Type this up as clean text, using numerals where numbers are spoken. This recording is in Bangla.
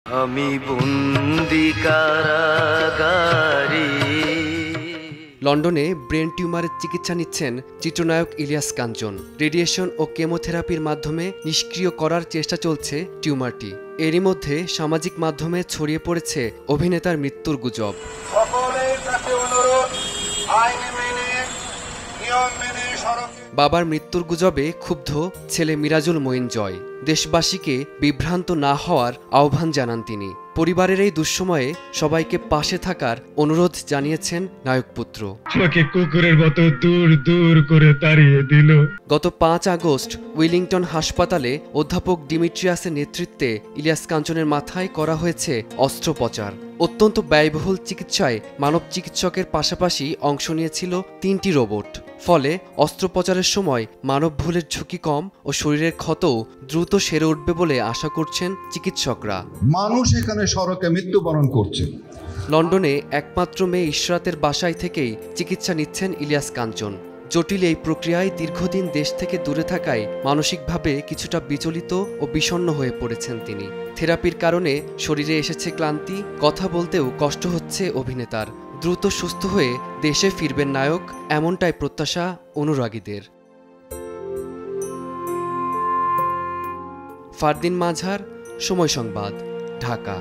আমি বন্দি কারাগারে। লন্ডনে ব্রেন টিউমারের চিকিৎসা নিচ্ছেন চিত্রনায়ক ইলিয়াস কাঞ্চন। রেডিয়েশন ও কেমোথেরাপির মাধ্যমে নিষ্ক্রিয় করার চেষ্টা চলছে টিউমারটি। এরই মধ্যে সামাজিক মাধ্যমে ছড়িয়ে পড়েছে অভিনেতার মৃত্যুর গুজব। বাবার মৃত্যুর গুজবে ক্ষুব্ধ ছেলে মিরাজুল মঈন জয়। দেশবাসীকে বিভ্রান্ত না হওয়ার আহ্বান জানান তিনি। পরিবারের এই দুঃসময়ে সবাইকে পাশে থাকার অনুরোধ জানিয়েছেন নায়কপুত্র। আমাকে কুকুরের মতো দূর দূর করে তাড়িয়ে দিল। গত 5 আগস্ট উইলিংটন হাসপাতালে অধ্যাপক ডিমিট্রিয়াসের নেতৃত্বে ইলিয়াস কাঞ্চনের মাথায় করা হয়েছে অস্ত্রোপচার। অত্যন্ত ব্যয়বহুল চিকিৎসায় মানব চিকিৎসকের পাশাপাশি অংশ নিয়েছিল 3টি রোবট। ফলে অস্ত্রোপচারের সময় মানব ভুলের ঝুঁকি কম ও শরীরের ক্ষতও দ্রুত সেরে উঠবে বলে আশা করছেন চিকিৎসকরা। মানুষ এখানে সড়কে মৃত্যুবরণ করছে। লন্ডনে একমাত্র মেয়ে ইশরাতের বাসায় থেকেই চিকিৎসা নিচ্ছেন ইলিয়াস কাঞ্চন। জটিল এই প্রক্রিয়ায় দীর্ঘদিন দেশ থেকে দূরে থাকায় মানসিকভাবে কিছুটা বিচলিত ও বিষণ্ণ হয়ে পড়েছেন তিনি। থেরাপির কারণে শরীরে এসেছে ক্লান্তি, কথা বলতেও কষ্ট হচ্ছে অভিনেতার। দ্রুত সুস্থ হয়ে দেশে ফিরবেন নায়ক, এমনটাই প্রত্যাশা অনুরাগীদের। ফারদিন মাঝার, সময় সংবাদ, ঢাকা।